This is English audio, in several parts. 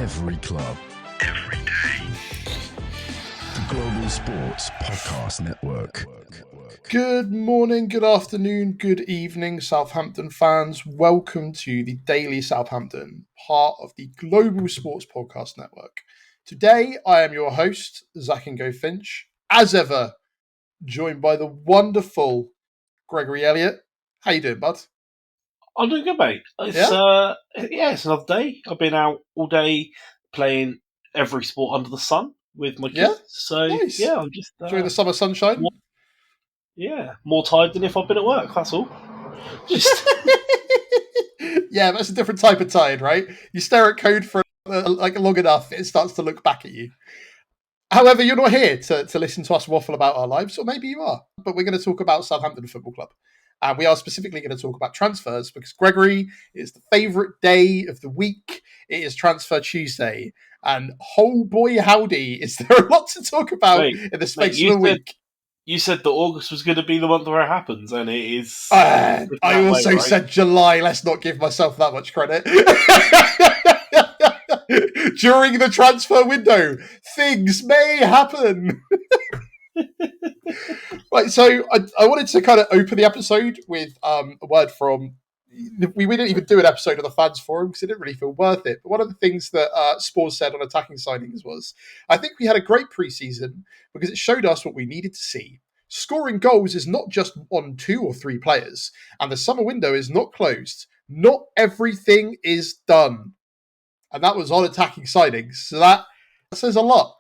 Every club. Every day. The Global Sports Podcast Network. Good morning, good afternoon, good evening, Southampton fans. Welcome to the Daily Southampton, part of the Global Sports Podcast Network. Today, I am your host, Zach and Go Finch, as ever, joined by the wonderful Gregory Elliott. How you doing, bud? I'm doing good, mate. It's another day. I've been out all day playing every sport under the sun with my kids. Yeah? So Nice. yeah, I'm just Enjoying the summer sunshine? More tired than if I've been at work. That's all. Just Yeah, that's a different type of tired, right? You stare at code for long enough, it starts to look back at you. However, you're not here to listen to us waffle about our lives, or maybe you are, but we're going to talk about Southampton Football Club. And we are specifically going to talk about transfers because, Gregory, it's the favourite day of the week. It is Transfer Tuesday. And oh boy, howdy, is there a lot to talk about in the space of a week. You said that August was going to be the month where it happens, and it is. I also said July. Let's not give myself that much credit. During the transfer window, things may happen. Right, so I wanted to kind of open the episode with a word from... We didn't even do an episode of the fans forum because it didn't really feel worth it. But one of the things that Spurs said on attacking signings was, I think we had a great pre-season because it showed us what we needed to see. Scoring goals is not just on 2 or 3 players, and the summer window is not closed. Not everything is done. And that was on attacking signings. So that says a lot.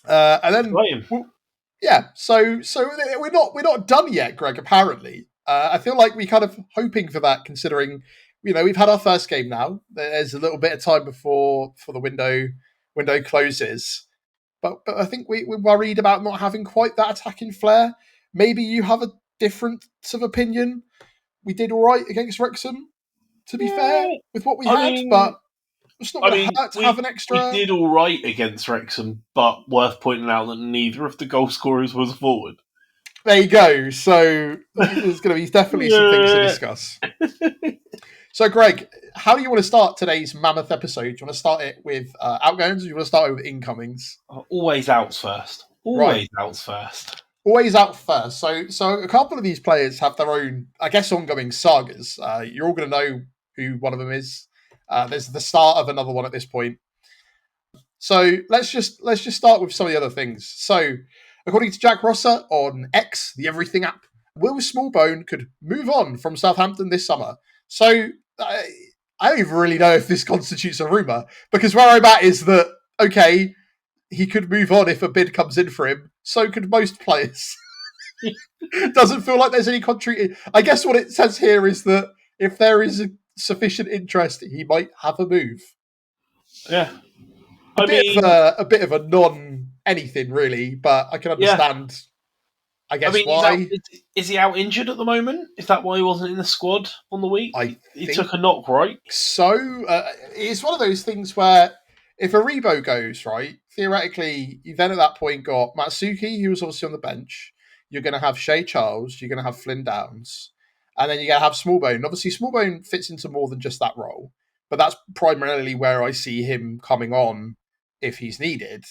And then... Yeah, so we're not done yet, Greg, apparently. I feel like we're kind of hoping for that, considering, we've had our first game now. There's a little bit of time before the window closes. But I think we're worried about not having quite that attacking flair. Maybe you have a different sort of opinion. We did all right against Wrexham, to be fair, with what we had, but it's not going to hurt to have an extra... We did all right against Wrexham, but worth pointing out that neither of the goal scorers was forward. There you go. So there's going to be definitely some things to discuss. So, Greg, how do you want to start today's mammoth episode? Do you want to start it with outgoings, or do you want to start it with incomings? Always outs first. Always outs first. Always out first. So a couple of these players have their own, I guess, ongoing sagas. You're all going to know who one of them is. There's the start of another one at this point. So let's just start with some of the other things. So, according to Jack Rosser on X, the Everything app, Will Smallbone could move on from Southampton this summer. So I don't even really know if this constitutes a rumour, because where I'm at is that, okay, he could move on if a bid comes in for him. So could most players. Doesn't feel like there's any contrary. I guess what it says here is that if there is sufficient interest, he might have a move. Yeah. A bit of a non-anything, really, but I can understand, I guess, why. Is he out injured at the moment? Is that why he wasn't in the squad on the week? He took a knock, right? So, it's one of those things where if Aribo goes, right, theoretically, you then at that point got Matsuki, who was obviously on the bench. You're going to have Shea Charles. You're going to have Flynn Downs. And then you're going to have Smallbone. Obviously, Smallbone fits into more than just that role. But that's primarily where I see him coming on if he's needed.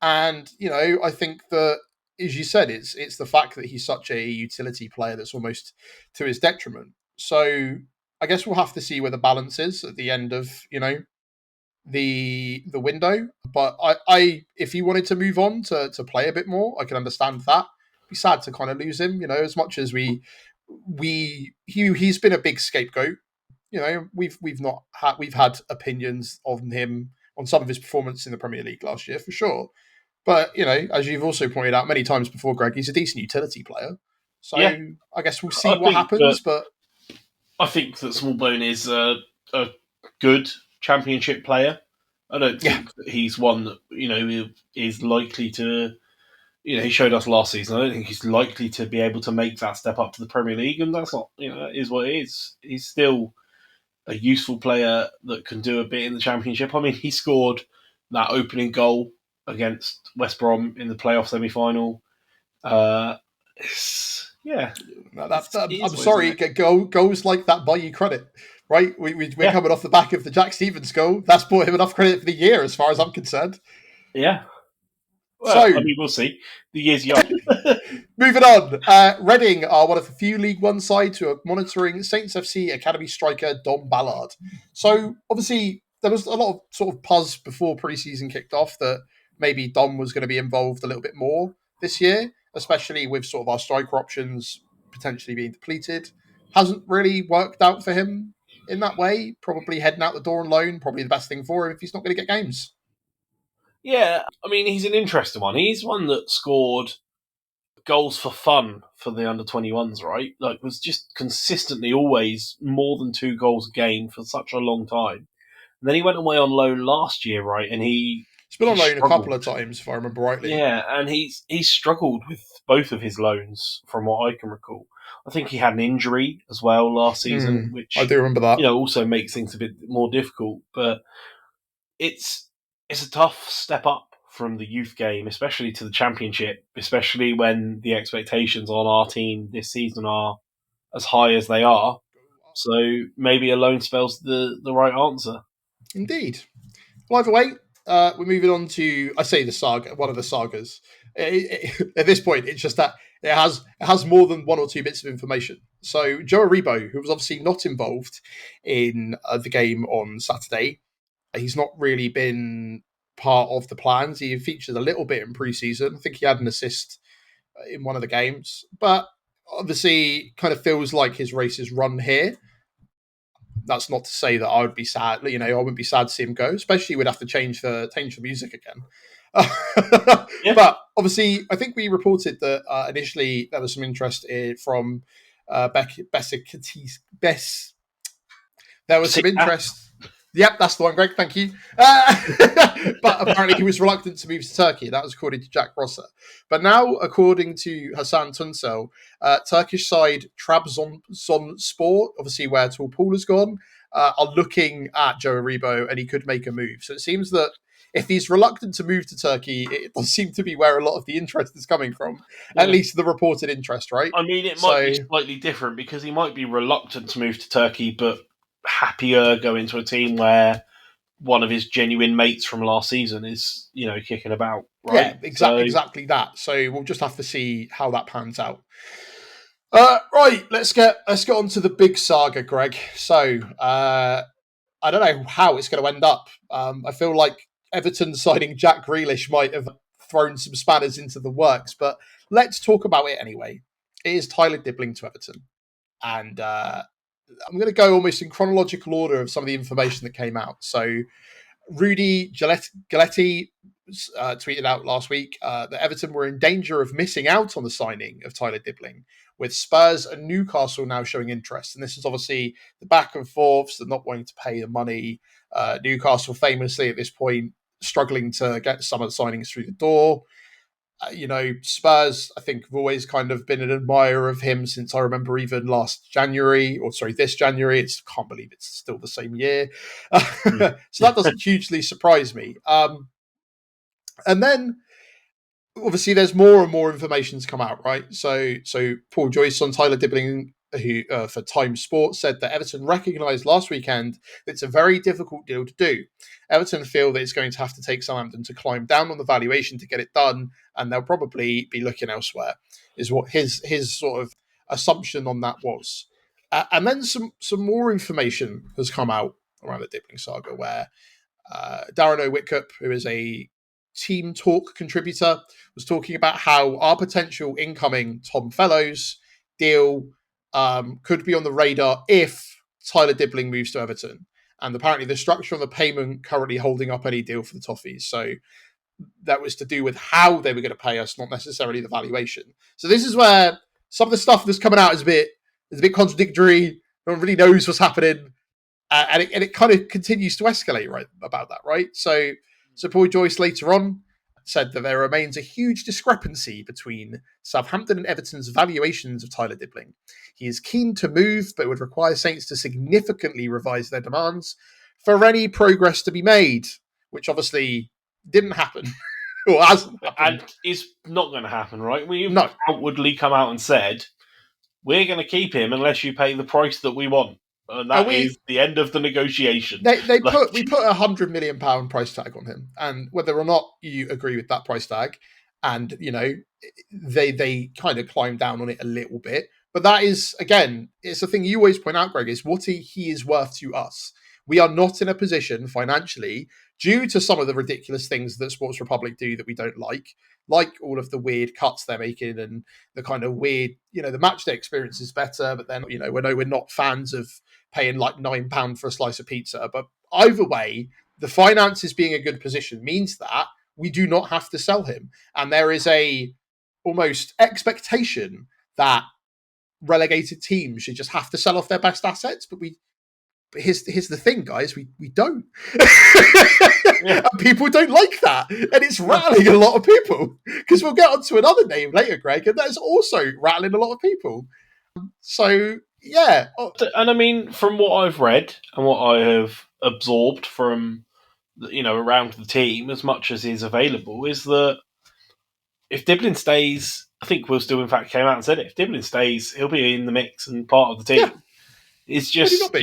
And, I think that, as you said, it's the fact that he's such a utility player that's almost to his detriment. So I guess we'll have to see where the balance is at the end of, the window. But I if he wanted to move on to play a bit more, I can understand that. It'd be sad to kind of lose him, as much as he's been a big scapegoat. We've had opinions on him on some of his performance in the Premier League last year for sure. But as you've also pointed out many times before, Greg, he's a decent utility player. So I guess we'll see what happens. But I think that Smallbone is a good Championship player. I don't think that he's one that is likely to. He showed us last season. I don't think he's likely to be able to make that step up to the Premier League, and that's not. That is what it is. He's still a useful player that can do a bit in the Championship. I mean, he scored that opening goal against West Brom in the playoff semi-final. I'm sorry, goals like that buy you credit. right? We're coming off the back of the Jack Stevens goal. That's brought him enough credit for the year, as far as I'm concerned. Yeah. Well, I mean, we'll see. The year's young. Moving on. Reading are one of the few League One sides who are monitoring Saints FC Academy striker Dom Ballard. So, obviously, there was a lot of sort of buzz before pre-season kicked off that maybe Dom was going to be involved a little bit more this year, especially with sort of our striker options potentially being depleted. Hasn't really worked out for him in that way. Probably heading out the door on loan, probably the best thing for him if he's not going to get games. Yeah, I mean, he's an interesting one. He's one that scored goals for fun for the under-21s, right? Like, was just consistently always more than 2 goals a game for such a long time. And then he went away on loan last year, right? And he's been on loan struggled. a couple of times, if I remember rightly. Yeah, and he's struggled with both of his loans, from what I can recall. I think he had an injury as well last season, which I do remember that. Also makes things a bit more difficult. But it's a tough step up from the youth game, especially to the Championship, especially when the expectations on our team this season are as high as they are. So maybe a loan spell's the right answer. Indeed. Well, either way, we're moving on to, I say the saga, one of the sagas. At this point, it's just that it has more than 1 or 2 bits of information. So Joe Aribo, who was obviously not involved in the game on Saturday, he's not really been part of the plans. He featured a little bit in pre-season. I think he had an assist in one of the games, but obviously kind of feels like his race is run here. That's not to say that I would be sad. I wouldn't be sad to see him go, especially we'd have to change the music again. Yeah. But obviously, I think we reported that initially there was some interest from Bess. There was some interest. Yep, that's the one, Greg. Thank you. But apparently he was reluctant to move to Turkey. That was according to Jack Rosser. But now, according to Hasan Tunsel, Turkish side Trabzonspor, obviously where Tulpool has gone, are looking at Joe Aribo and he could make a move. So it seems that if he's reluctant to move to Turkey, it does seem to be where a lot of the interest is coming from. Yeah. At least the reported interest, right? I mean, it might be slightly different because he might be reluctant to move to Turkey, but happier going to a team where one of his genuine mates from last season is, kicking about. Right? Yeah, exactly that. So we'll just have to see how that pans out. Right, let's get on to the big saga, Greg. So I don't know how it's going to end up. I feel like Everton signing Jack Grealish might have thrown some spanners into the works, but let's talk about it anyway. It is Tyler Dibbling to Everton. And I'm going to go almost in chronological order of some of the information that came out. So Rudy Galetti tweeted out last week that Everton were in danger of missing out on the signing of Tyler Dibbling, with Spurs and Newcastle now showing interest. And this is obviously the back and forths, they're not wanting to pay the money. Newcastle famously at this point struggling to get some of the signings through the door. Spurs, I think, have always kind of been an admirer of him since I remember even this January. I can't believe it's still the same year. So that doesn't hugely surprise me. And then, obviously, there's more and more information to come out, right? So Paul Joyce on Tyler Dibbling, who for Time Sport, said that Everton recognised last weekend that it's a very difficult deal to do. Everton feel that it's going to have to take Southampton to climb down on the valuation to get it done, and they'll probably be looking elsewhere, is what his sort of assumption on that was. And then some more information has come out around the Dibbling saga, where Darren O'Whitcup, who is a Team Talk contributor, was talking about how our potential incoming Tom Fellows deal could be on the radar if Tyler Dibbling moves to Everton. And apparently the structure of the payment currently holding up any deal for the Toffees. So that was to do with how they were going to pay us, not necessarily the valuation. So this is where some of the stuff that's coming out is a bit contradictory. No one really knows what's happening. And it kind of continues to escalate right about that, right? So Paul Joyce later on said that there remains a huge discrepancy between Southampton and Everton's valuations of Tyler Dibbling. He is keen to move, but would require Saints to significantly revise their demands for any progress to be made, which obviously didn't happen. Or hasn't happened. And is not going to happen, right? We've outwardly come out and said, we're going to keep him unless you pay the price that we want. and that is the end of the negotiation. We put £100 million price tag on him, and whether or not you agree with that price tag, and they kind of climb down on it a little bit, but that is, again, it's the thing you always point out, Greg, is what he is worth to us. We are not in a position financially, due to some of the ridiculous things that Sports Republic do that we don't like all of the weird cuts they're making and the kind of weird, the match day experience is better, but then, we're not fans of paying like £9 for a slice of pizza. But either way, the finances being a good position means that we do not have to sell him. And there is a almost expectation that relegated teams should just have to sell off their best assets, but here's the thing, guys, we don't. And people don't like that, and it's rattling a lot of people, because we'll get onto another name later, Greg, and that's also rattling a lot of people. So yeah, and I mean, from what I've read and what I have absorbed from around the team, as much as is available, is that if Dibbling stays, I think Will Still in fact came out and said it, if Dibbling stays, he'll be in the mix and part of the team. It's just,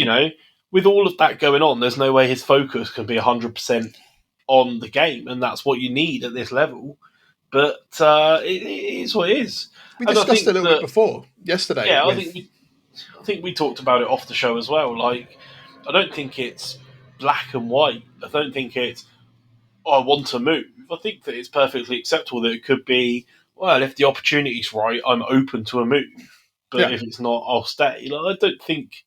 with all of that going on, there's no way his focus can be 100% on the game, and that's what you need at this level. But it is what it is. We discussed it a little bit before yesterday. Yeah, I think we talked about it off the show as well. Like, I don't think it's black and white. I don't think it's, I want to move. I think that it's perfectly acceptable that it could be, well, if the opportunity's right, I'm open to a move. But if it's not, I'll stay. Like, I don't think,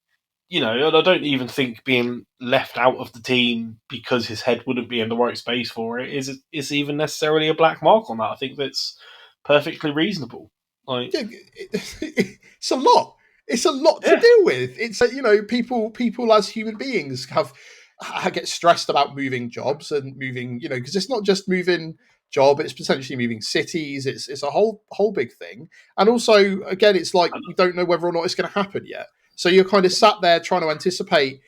and I don't even think being left out of the team because his head wouldn't be in the right space for it is even necessarily a black mark on that. I think that's perfectly reasonable. Like, it's a lot. It's a lot to deal with. It's people as human beings get stressed about moving jobs and moving, because it's not just moving job, it's potentially moving cities. It's a whole big thing. And also, again, it's like we don't know whether or not it's going to happen yet. So you're kind of sat there trying to anticipate.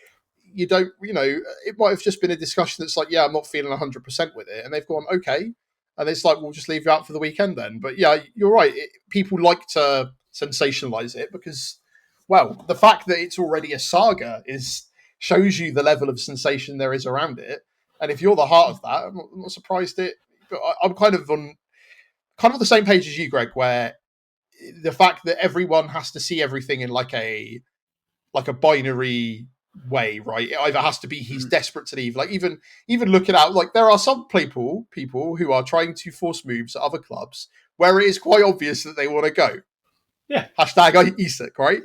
You don't, it might have just been a discussion that's like, I'm not feeling 100% with it. And they've gone, okay. And it's like, we'll just leave you out for the weekend then. But yeah, you're right. People like to sensationalize it because, well, the fact that it's already a saga shows you the level of sensation there is around it. And if you're the heart of that, I'm not surprised but I'm kind of on the same page as you, Greg, where the fact that everyone has to see everything in like a binary way, right? It either has to be he's desperate to leave. Like even looking out, like there are some people who are trying to force moves at other clubs where it is quite obvious that they want to go. Yeah. Hashtag Isak, right?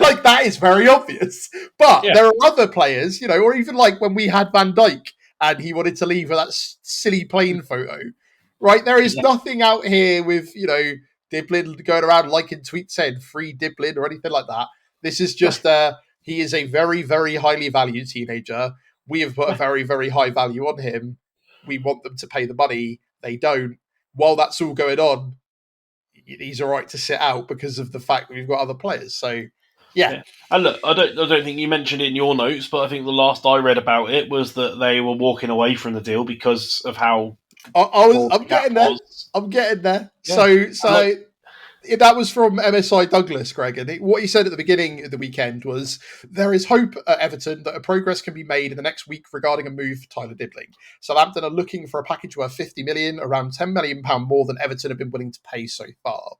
Like that is very obvious. But there are other players, or even like when we had Van Dijk and he wanted to leave with that silly plane photo, right? There is nothing out here with, Dibbling going around liking tweets saying free Dibbling or anything like that. This is just he is a very, very highly valued teenager. We have put a very, very high value on him. We want them to pay the money. They don't. While that's all going on, he's all right to sit out because of the fact that we've got other players. So, yeah. And look, I don't think you mentioned it in your notes, but I think the last I read about it was that they were walking away from the deal because of how I'm getting there. I'm getting there. Yeah. So that was from MSI Douglas, Greg. And what he said at the beginning of the weekend was, there is hope at Everton that a progress can be made in the next week regarding a move for Tyler Dibbling. Southampton are looking for a package worth £50 million, around £10 million more than Everton have been willing to pay so far.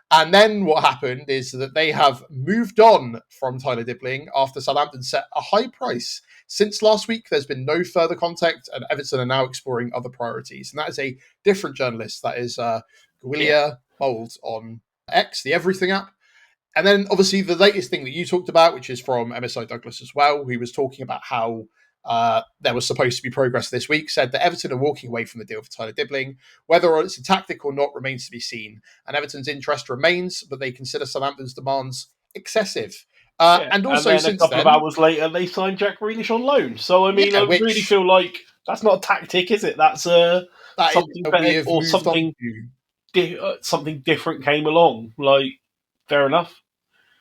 And then what happened is that they have moved on from Tyler Dibbling after Southampton set a high price. Since last week, there's been no further contact, and Everton are now exploring other priorities. And that is a different journalist. That is Guilia Mould on X, the Everything app. And then, obviously, the latest thing that you talked about, which is from MSI Douglas as well, who was talking about how there was supposed to be progress this week, said that Everton are walking away from the deal for Tyler Dibbling. Whether it's a tactic or not remains to be seen. And Everton's interest remains, but they consider Southampton's demands excessive. And also, and then a couple of hours later, they signed Jack Grealish on loan. So, I mean, I really feel like that's not a tactic, is it? That's something better, or something different came along. Like, fair enough.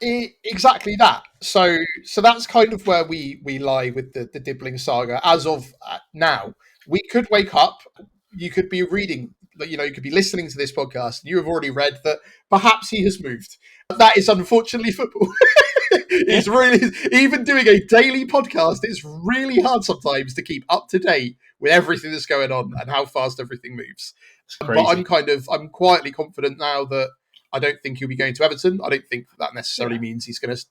Exactly that. So that's kind of where we lie with the Dibbling saga as of now. We could wake up, you could be reading, you could be listening to this podcast, and you have already read that perhaps he has moved. That is unfortunately football. It's really, even doing a daily podcast, it's really hard sometimes to keep up to date with everything that's going on and how fast everything moves. It's crazy. But I'm quietly confident now that I don't think he'll be going to Everton. I don't think that necessarily means he's going to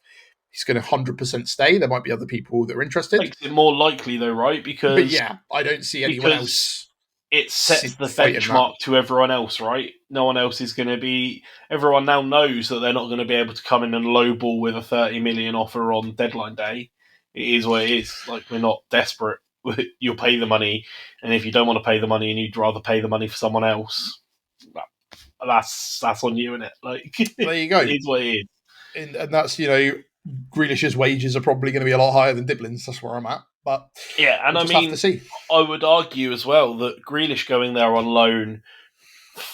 100% stay. There might be other people that are interested. Makes it more likely though, right? Because I don't see anyone else. It sets the benchmark to everyone else, right? No one else is going to be. Everyone now knows that they're not going to be able to come in and lowball with a 30 million offer on deadline day. It is what it is. Like, we're not desperate. You'll pay the money, and if you don't want to pay the money and you'd rather pay the money for someone else, that's on you, innit? Like, there you go. It is what it is, and that's Grealish's wages are probably going to be a lot higher than Dibbling's. That's where I'm at. But yeah, and I mean, I would argue as well that Grealish going there on loan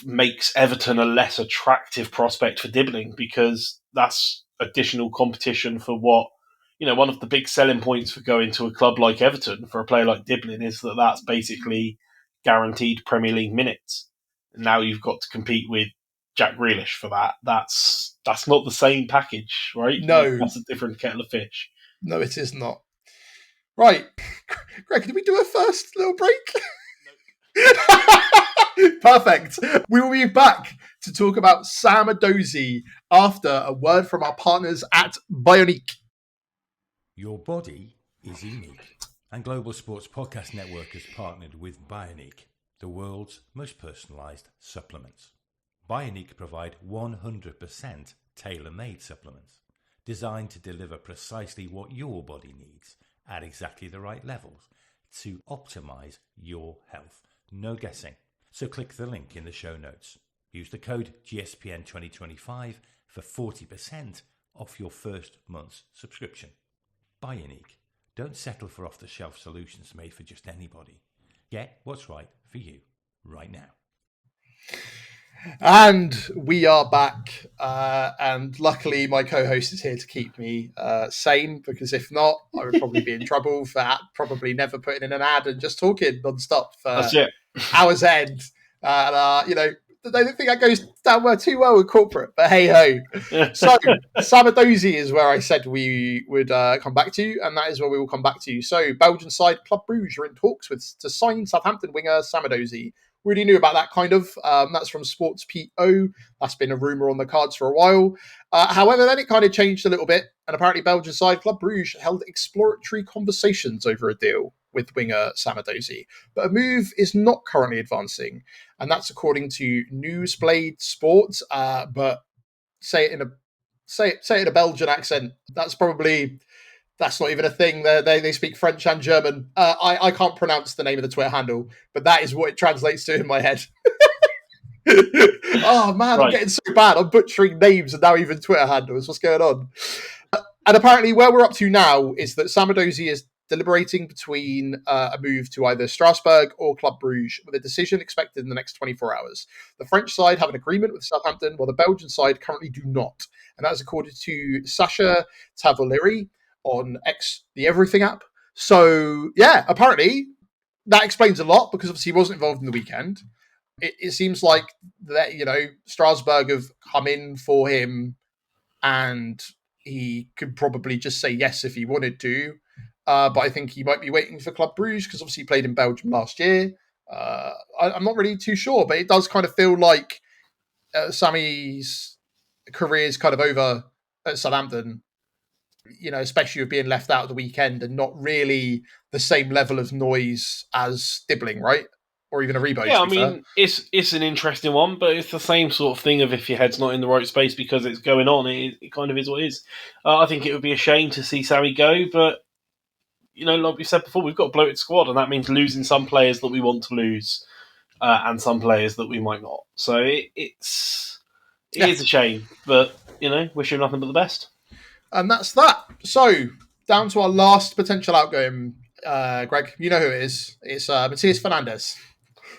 makes Everton a less attractive prospect for Dibbling, because that's additional competition for what, one of the big selling points for going to a club like Everton for a player like Dibbling is that that's basically guaranteed Premier League minutes. And now you've got to compete with Jack Grealish for that. That's not the same package, right? No. That's a different kettle of fish. No, it is not. Right. Greg, did we do a first little break? No. Perfect. We will be back to talk about Sam Adozi after a word from our partners at Bioniq. Your body is unique, and Global Sports Podcast Network has partnered with Bioniq, the world's most personalised supplements. Bioniq provide 100% tailor-made supplements designed to deliver precisely what your body needs at exactly the right levels to optimize your health. No guessing. So click the link in the show notes. Use the code GSPN 2025 for 40% off your first month's subscription. Bioniq. Don't settle for off-the-shelf solutions made for just anybody. Get what's right for you right now. And we are back, and luckily my co-host is here to keep me sane, because if not, I would probably be in trouble for probably never putting in an ad and just talking non-stop for hours end. I don't think that goes down too well with corporate, but hey-ho. So, Sam Adozi is where I said we would come back to, and that is where we will come back to. So, Belgian side Club Brugge are in talks to sign Southampton winger Sam Adozi. We already knew about that kind of. That's from Sports PO. That's been a rumour on the cards for a while. However, then it kind of changed a little bit, and apparently Belgian side Club Brugge held exploratory conversations over a deal with winger Sam Adozi. But a move is not currently advancing, and that's according to Newsblade Sports. But say it in a Belgian accent. That's not even a thing. They speak French and German. I can't pronounce the name of the Twitter handle, but that is what it translates to in my head. Oh, man, right. I'm getting so bad. I'm butchering names and now even Twitter handles. What's going on? And apparently where we're up to now is that Sam Adozi is deliberating between a move to either Strasbourg or Club Brugge, with a decision expected in the next 24 hours. The French side have an agreement with Southampton, while the Belgian side currently do not. And that is according to Sacha Tavoleri on the Everything app. So, yeah, apparently that explains a lot, because obviously he wasn't involved in the weekend. It seems like that, Strasbourg have come in for him and he could probably just say yes if he wanted to. But I think he might be waiting for Club Brugge, because obviously he played in Belgium last year. I'm not really too sure, but it does kind of feel like Sammy's career is kind of over at Southampton. Especially with being left out of the weekend and not really the same level of noise as Dibbling, right? Or even Aribo. Yeah, I mean, it's an interesting one, but it's the same sort of thing of if your head's not in the right space because it's going on, it kind of is what it is. I think it would be a shame to see Sammy go, but, like we said before, we've got a bloated squad, and that means losing some players that we want to lose and some players that we might not. So it is a shame, but, wish him nothing but the best. And that's that. So, down to our last potential outgoing, Greg. You know who it is. It's Matias Fernandes.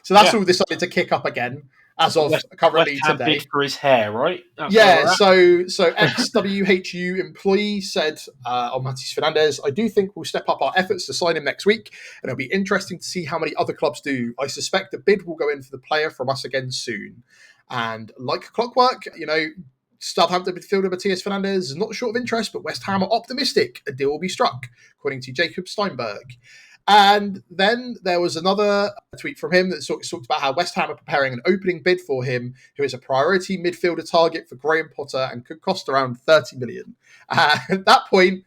So that's all decided to kick up again as of currently today. Bid for his hair, right? That's so ex-WHU employee said on Matias Fernandes, I do think we'll step up our efforts to sign him next week, and it'll be interesting to see how many other clubs do. I suspect a bid will go in for the player from us again soon. And like clockwork, Southampton midfielder Matias Fernandes is not short of interest, but West Ham are optimistic a deal will be struck, according to Jacob Steinberg. And then there was another tweet from him that talked about how West Ham are preparing an opening bid for him, who is a priority midfielder target for Graham Potter and could cost around 30 million. At that point,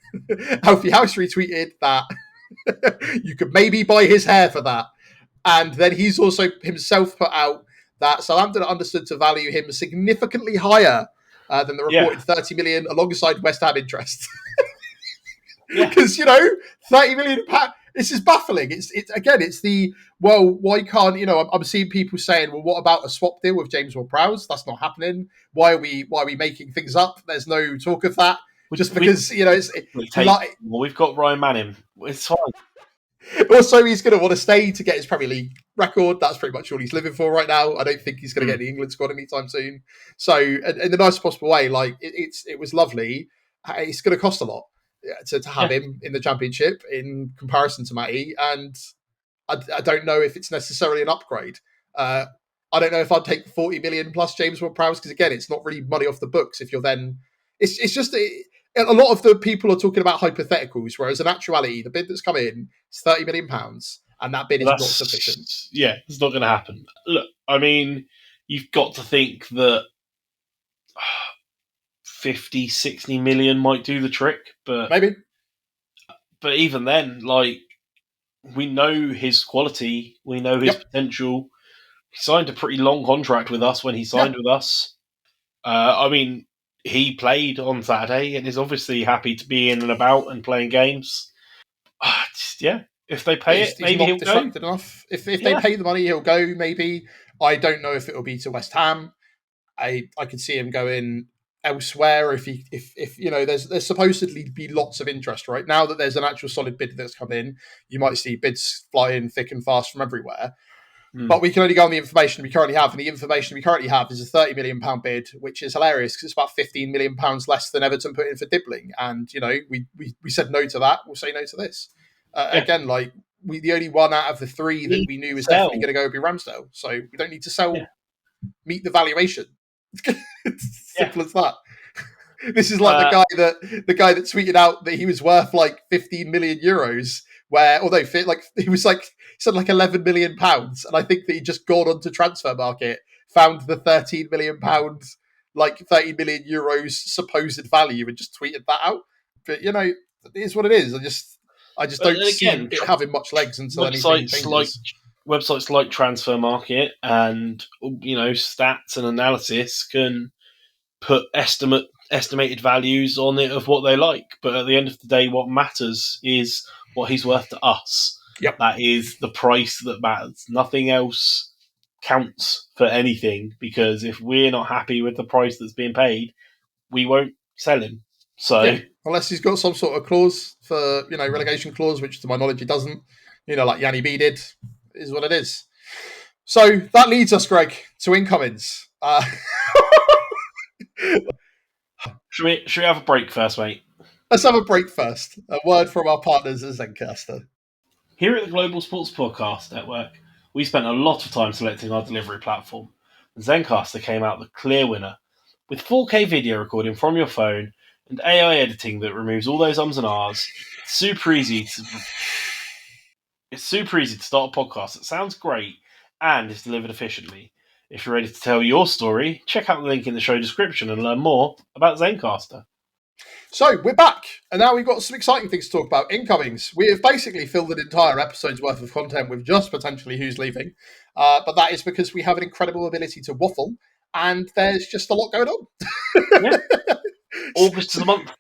Alfie House retweeted that you could maybe buy his hair for that. And then he's also himself put out that Southampton are understood to value him significantly higher than the reported 30 million alongside West Ham interest. Because, 30 million pounds. This is baffling. It's the, well, why can't, I'm seeing people saying, well, what about a swap deal with James Ward-Prowse? That's not happening. Why are we making things up? There's no talk of that. Just because, we've got Ryan Manning. It's fine. Also, he's going to want to stay to get his Premier League record. That's pretty much all he's living for right now. I don't think he's going to get the England squad anytime soon. So, in the nicest possible way, it was lovely. It's going to cost a lot to have him in the Championship in comparison to Matty, and I don't know if it's necessarily an upgrade. I don't know if I'd take 40 million plus James Ward-Prowse, because again, it's not really money off the books. If you're then, it's just a lot of the people are talking about hypotheticals, whereas in actuality, the bid that's come in is 30 million pounds, and that bid is not sufficient. Yeah, it's not going to happen. Look, I mean, you've got to think that 50, 60 million might do the trick, but maybe. But even then, we know his quality, we know his potential. He signed a pretty long contract with us when he signed with us. I mean, he played on Saturday and is obviously happy to be in and about and playing games. If they pay it, maybe he'll go. Enough. If they pay the money, he'll go. Maybe. I don't know if it will be to West Ham. I could see him going elsewhere if there's supposedly be lots of interest right now that there's an actual solid bid that's come in. You might see bids fly in thick and fast from everywhere. But we can only go on the information we currently have, and the information we currently have is a £30 million bid, which is hilarious because it's about £15 million less than Everton put in for Dibbling. And, we said no to that. We'll say no to this. Again, the only one out of the three that we knew was definitely going to go would be Ramsdale. So we don't need to sell, meet the valuation. It's simple as that. This is like the guy that tweeted out that he was worth 15 million euros, where although he was said 11 million pounds, and I think that he just gone onto transfer market, found the 13 million pounds, 30 million euros supposed value, and just tweeted that out. But it is what it is. I just don't see it having much legs until anything changes. Websites like Transfer Market and stats and analysis can put estimated values on it of what they like, but at the end of the day, what matters is what he's worth to us. Yep. That is the price that matters. Nothing else counts for anything, because if we're not happy with the price that's being paid, we won't sell him. So unless he's got some sort of clause for relegation clause, which to my knowledge he doesn't, like Yanni B did, is what it is. So that leads us, Greg, to incomings. Should we have a break first, mate? Let's have a break first. A word from our partners at Zencastr. Here at the Global Sports Podcast Network, we spent a lot of time selecting our delivery platform. Zencastr came out the clear winner. With 4K video recording from your phone and AI editing that removes all those ums and ahs, it's super easy to start a podcast that sounds great and is delivered efficiently. If you're ready to tell your story, check out the link in the show description and learn more about Zencastr. So, we're back, and now we've got some exciting things to talk about. Incomings. We have basically filled an entire episode's worth of content with just potentially who's leaving, but that is because we have an incredible ability to waffle, and there's just a lot going on. August is the month.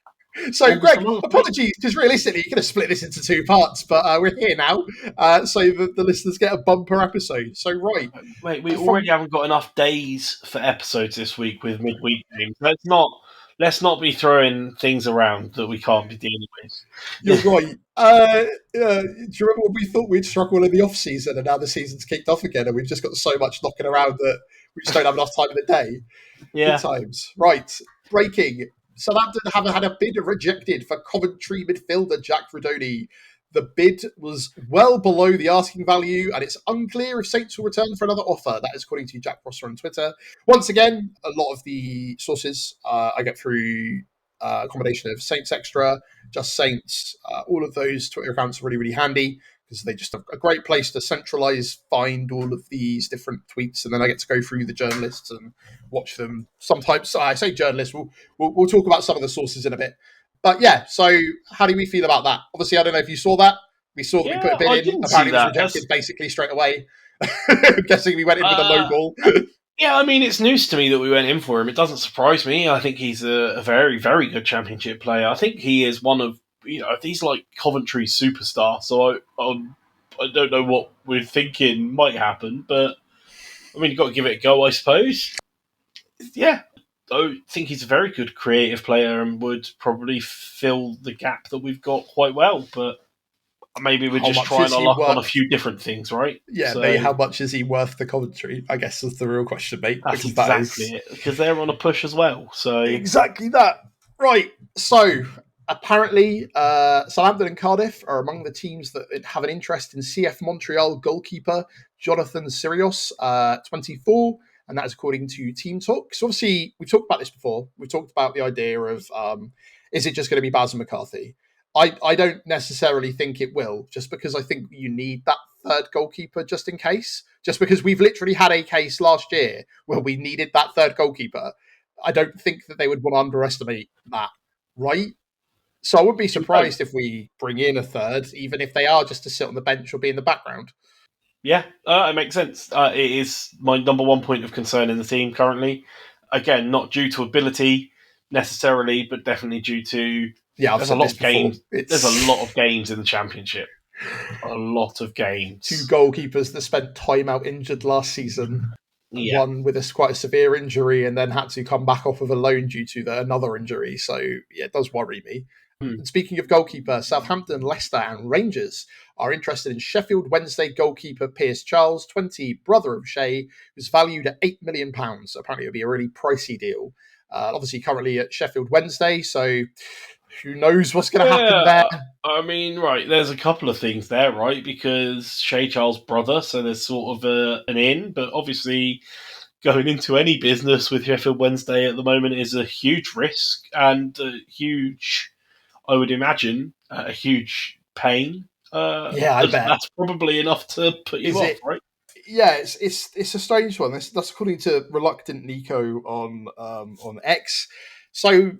So, Greg, apologies, because realistically, you could have split this into two parts, but we're here now, so the listeners get a bumper episode. So, right. Wait, we already haven't got enough days for episodes this week with midweek games. Let's not be throwing things around that we can't be dealing with. You're right. Do you remember when we thought we'd struggle in the off-season, and now the season's kicked off again, and we've just got so much knocking around that we just don't have enough time in the day? Yeah. Good times. Right. Breaking. Southampton have had a bid rejected for Coventry midfielder Jack Rodoni. The bid was well below the asking value, and it's unclear if Saints will return for another offer. That is according to Jack Prosser on Twitter. Once again, a lot of the sources I get through a combination of Saints Extra, Just Saints. All of those Twitter accounts are really, really handy because they just have a great place to centralize, find all of these different tweets, and then I get to go through the journalists and watch them. Sometimes I say journalists. We'll talk about some of the sources in a bit. But yeah, so how do we feel about that? Obviously, I don't know if you saw that. We saw that we put a bid in. Apparently, it was rejected basically straight away. I'm guessing we went in with a low ball. Yeah, I mean, it's news to me that we went in for him. It doesn't surprise me. I think he's a very, very good Championship player. I think he is one of, he's like Coventry's superstar. So I don't know what we're thinking might happen, but I mean, you've got to give it a go, I suppose. Yeah, I think he's a very good creative player and would probably fill the gap that we've got quite well, but maybe we're just trying our luck on a few different things, right? Yeah, so, how much is he worth to Coventry? I guess is the real question, mate. That's exactly it, because they're on a push as well. So exactly that. Right, so apparently Southampton and Cardiff are among the teams that have an interest in CF Montreal goalkeeper Jonathan Sirios, 24, and that is according to Team Talk. So obviously, we talked about this before. We talked about the idea of, is it just going to be Baz and McCarthy? I don't necessarily think it will, just because I think you need that third goalkeeper just in case. Just because we've literally had a case last year where we needed that third goalkeeper. I don't think that they would want to underestimate that, right? So I wouldn't be surprised if we bring in a third, even if they are just to sit on the bench or be in the background. Yeah, it makes sense. It is my number one point of concern in the team currently. Again, not due to ability necessarily, but definitely due to there's a lot of games. There's a lot of games in the Championship. A lot of games. 2 goalkeepers that spent time out injured last season. Yeah. One with quite a severe injury and then had to come back off of a loan due to another injury. So, yeah, it does worry me. And speaking of goalkeeper, Southampton, Leicester and Rangers are interested in Sheffield Wednesday goalkeeper Piers Charles, 20, brother of Shea, who's valued at £8 million. So apparently it'll be a really pricey deal. Obviously currently at Sheffield Wednesday, so who knows what's going to happen there. I mean, right, there's a couple of things there, right? Because Shea Charles' brother, so there's sort of an in, but obviously going into any business with Sheffield Wednesday at the moment is a huge risk and a huge, I would imagine, a huge pain. I bet. That's probably enough to put you off, right? Yeah, it's a strange one. That's according to Reluctant Nico on X. So,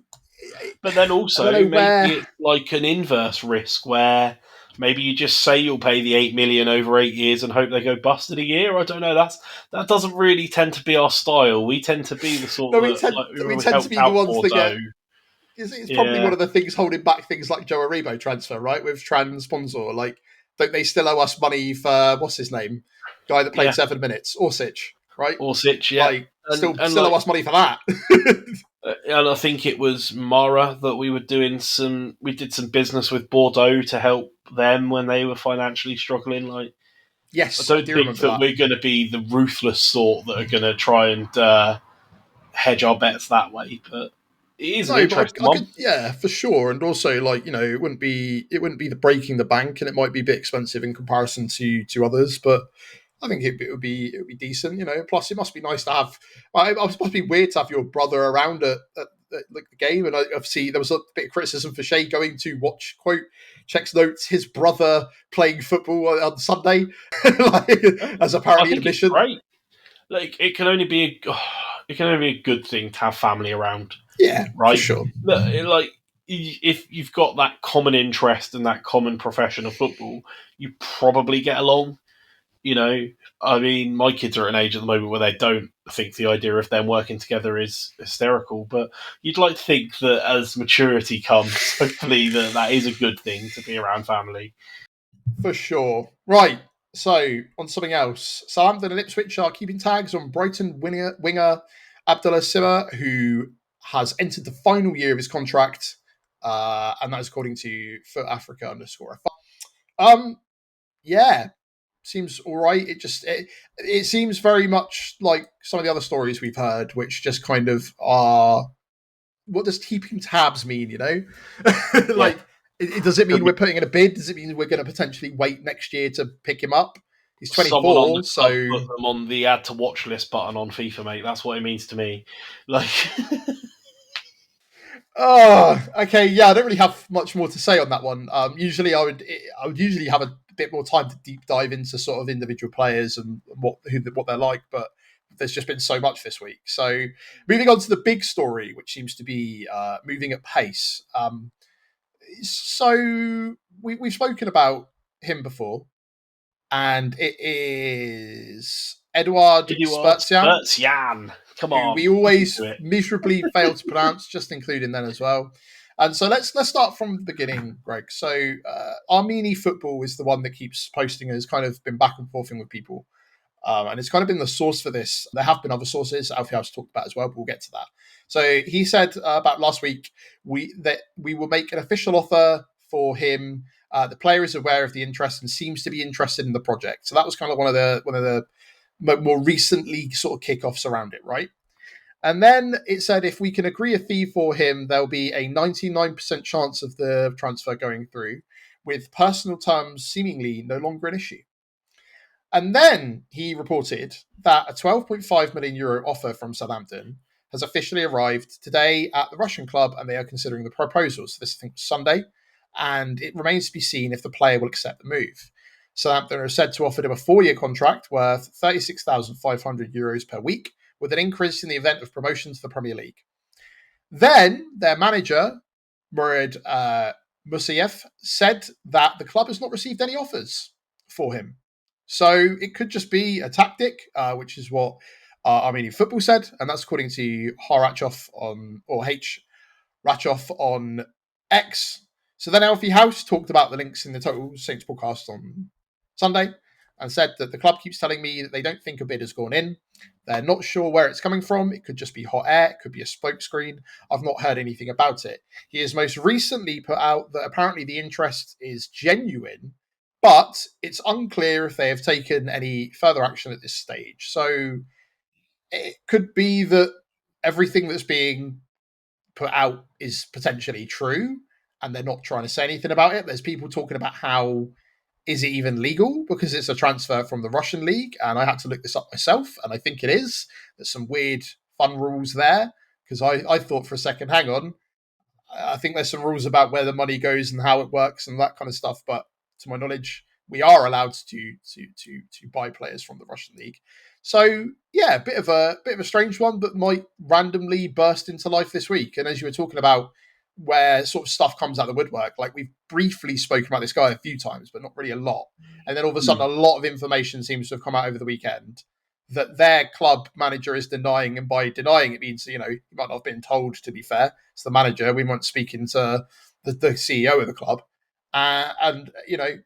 but then also maybe it's like an inverse risk where maybe you just say you'll pay the $8 million over 8 years and hope they go bust in a year. I don't know. that doesn't really tend to be our style. We tend to be the sort of we tend to be the ones that get. It's probably one of the things holding back things like Joe Aribo transfer, right? With Transponsor, like don't they still owe us money for what's his name, guy that played 7 minutes, Orsic, right? Orsic, yeah, like, still owe us money for that. And I think it was Mara that we did some business with Bordeaux to help them when they were financially struggling. Like, yes, I don't think that we're going to be the ruthless sort that are going to try and hedge our bets that way, but. It is an interesting one. Yeah, for sure. And also, like, it wouldn't be the breaking the bank, and it might be a bit expensive in comparison to others, but I think it would be decent. Plus, it must be nice to have. It must be weird to have your brother around at the game. And obviously, there was a bit of criticism for Shea going to watch, quote, checks notes, his brother playing football on Sunday, as apparently an admission. Right, like it can only be a good thing to have family around. Yeah, right. For sure. Like if you've got that common interest and that common profession of football, you probably get along. I mean, my kids are at an age at the moment where they don't think the idea of them working together is hysterical. But you'd like to think that as maturity comes, hopefully that is a good thing to be around family. For sure. Right. So on something else, Southampton and Ipswich are keeping tabs on Brighton winger Abdullah Sima, who has entered the final year of his contract, and that is according to Foot Africa _. Yeah, seems all right. It seems very much like some of the other stories we've heard, which just kind of are. What does keeping tabs mean? Like Does it mean we're putting in a bid? Does it mean we're going to potentially wait next year to pick him up? He's 24, Someone on the so club put them on the add to watch list button on FIFA, mate. That's what it means to me. Like, oh, okay, yeah. I don't really have much more to say on that one. Usually, I would usually have a bit more time to deep dive into sort of individual players and what they're like, but there's just been so much this week. So, moving on to the big story, which seems to be moving at pace. So we've spoken about him before, and it is Eduard Spurzian, Spurzian. Come who on. we always Do it. miserably fail to pronounce, just including them as well. And so let's start from the beginning, Greg. So Armeni Football is the one that keeps posting and has kind of been back and forthing with people. And it's kind of been the source for this. There have been other sources Alfie House talked about as well, but we'll get to that. So he said about last week that we will make an official offer for him. The player is aware of the interest and seems to be interested in the project. So that was kind of one of the more recently sort of kickoffs around it, right? And then it said if we can agree a fee for him, there'll be a 99% chance of the transfer going through, with personal terms seemingly no longer an issue. And then he reported that a 12.5 million euro offer from Southampton has officially arrived today at the Russian club, and they are considering the proposals. So this, I think, was Sunday, and it remains to be seen if the player will accept the move. Southampton are said to offer him a 4-year contract worth 36,500 euros per week, with an increase in the event of promotion to the Premier League. Then their manager, Murad Musiev, said that the club has not received any offers for him. So it could just be a tactic, which is what Armenian Football said, and that's according to Rachov on X. So then Alfie House talked about the links in the Total Saints podcast on Sunday and said that the club keeps telling me that they don't think a bid has gone in. They're not sure where it's coming from. It could just be hot air. It could be a smoke screen. I've not heard anything about it. He has most recently put out that apparently the interest is genuine, but it's unclear if they have taken any further action at this stage. So it could be that everything that's being put out is potentially true, and they're not trying to say anything about it. There's people talking about how is it even legal because it's a transfer from the Russian league, and I had to look this up myself, and I think it is. There's some weird, fun rules there because I thought for a second, hang on, I think there's some rules about where the money goes and how it works and that kind of stuff, but to my knowledge, we are allowed to buy players from the Russian league. So yeah, a bit of a strange one, but might randomly burst into life this week. And as you were talking about, where sort of stuff comes out of the woodwork, like we've briefly spoken about this guy a few times, but not really a lot. And then all of a sudden, a lot of information seems to have come out over the weekend that their club manager is denying, and by denying it means, you know, he might not have been told, to be fair. It's the manager. We weren't speaking to the CEO of the club. And, you know,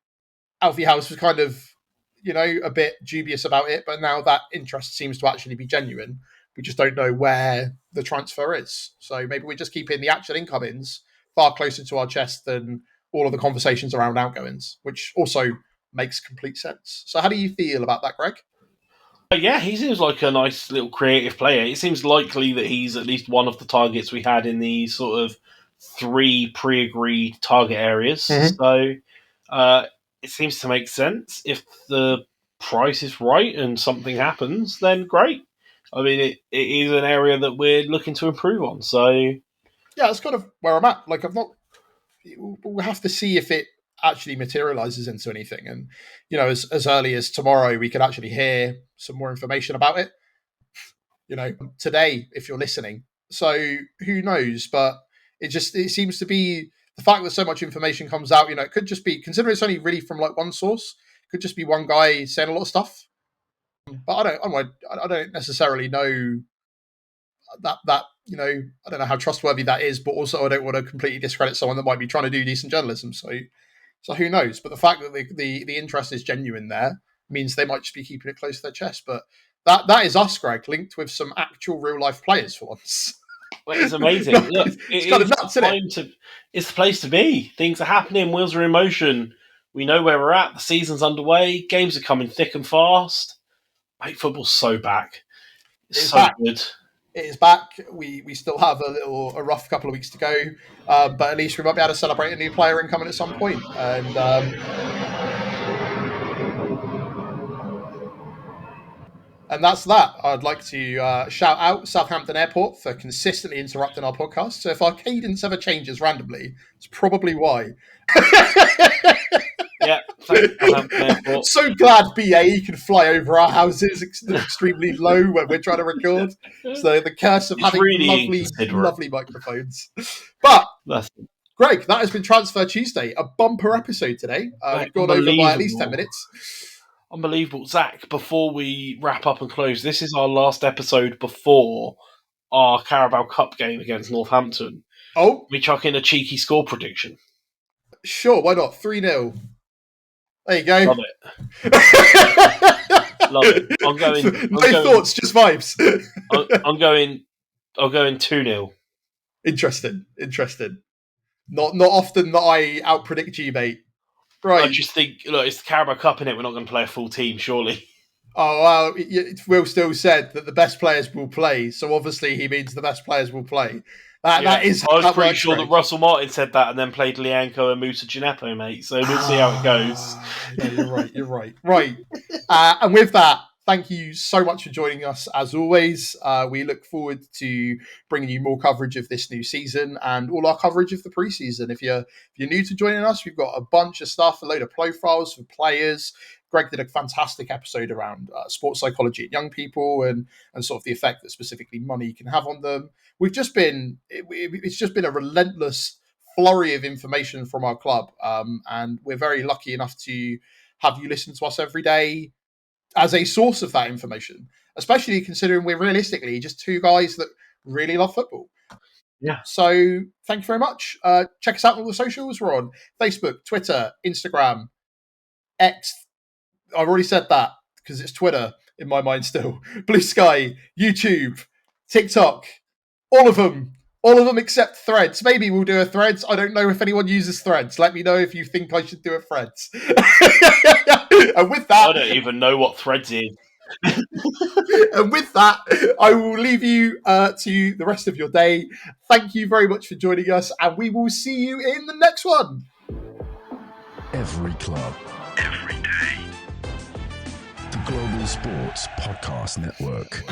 Alfie House was kind of, you know, a bit dubious about it, but now that interest seems to actually be genuine. We just don't know where the transfer is. So maybe we're just keeping the actual incomings far closer to our chest than all of the conversations around outgoings, which also makes complete sense. So how do you feel about that, Greg? Yeah, he seems like a nice little creative player. It seems likely that he's at least one of the targets we had in the sort of 3 pre-agreed target areas. So it seems to make sense. If the price is right and something happens, then great. I mean, it is an area that we're looking to improve on. So yeah, that's kind of where I'm at. Like, we'll have to see if it actually materializes into anything. And, you know, as early as tomorrow, we could actually hear some more information about it, you know, today, if you're listening. So who knows? But it seems to be the fact that so much information comes out, you know, it could just be, considering it's only really from like one source, it could just be one guy saying a lot of stuff. But I don't necessarily know that you know, I don't know how trustworthy that is, but also I don't want to completely discredit someone that might be trying to do decent journalism. So who knows? But the fact that the interest is genuine there means they might just be keeping it close to their chest. But that is us, Greg, linked with some actual real life players for once. Well, it's amazing. Look, it's kind of nuts, isn't it? It's the place to be. Things are happening. Wheels are in motion. We know where we're at. The season's underway. Games are coming thick and fast. Mate, football's so back. It's so good. it is back. We still have a rough couple of weeks to go, but at least we might be able to celebrate a new player incoming at some point. And that's that. I'd like to shout out Southampton Airport for consistently interrupting our podcast. So if our cadence ever changes randomly, it's probably why. Yeah, thanks, Southampton Airport. So glad BAE can fly over our houses extremely low when we're trying to record. So the curse of having really lovely microphones. But Greg, that has been Transfer Tuesday, a bumper episode today. We've gone over by at least 10 minutes. Unbelievable. Zach, before we wrap up and close, this is our last episode before our Carabao Cup game against Northampton. Oh. We chuck in a cheeky score prediction. Sure, why not? 3-0. There you go. Love it. Love it. I'm going. No thoughts, just vibes. I'm going 2-0. Interesting. Not often that I outpredict you, mate. Right. I just think, look, it's the Carabao Cup, innit? We're not going to play a full team, surely. Oh, well, Will still said that the best players will play, so obviously he means the best players will play. That is. I was pretty sure that Russell Martin said that and then played Lianco and Musa Gineppo, mate. So we'll see how it goes. Yeah, you're right. Right. And with that, thank you so much for joining us as always. We look forward to bringing you more coverage of this new season and all our coverage of the preseason. If you're new to joining us, we've got a bunch of stuff, a load of profiles for players. Greg did a fantastic episode around sports psychology in young people and sort of the effect that specifically money can have on them. It's just been a relentless flurry of information from our club, and we're very lucky enough to have you listen to us every day as a source of that information, especially considering we're realistically just two guys that really love football. Yeah. So thank you very much. Check us out on all the socials. We're on Facebook, Twitter, Instagram, X. I've already said that because it's Twitter in my mind still. Blue Sky, YouTube, TikTok, all of them except Threads. Maybe we'll do a Threads. I don't know if anyone uses Threads. Let me know if you think I should do a Threads. And with that, I don't even know what Threads is. And with that, I will leave you to the rest of your day. Thank you very much for joining us, and we will see you in the next one. Every club, every day. The Global Sports Podcast Network.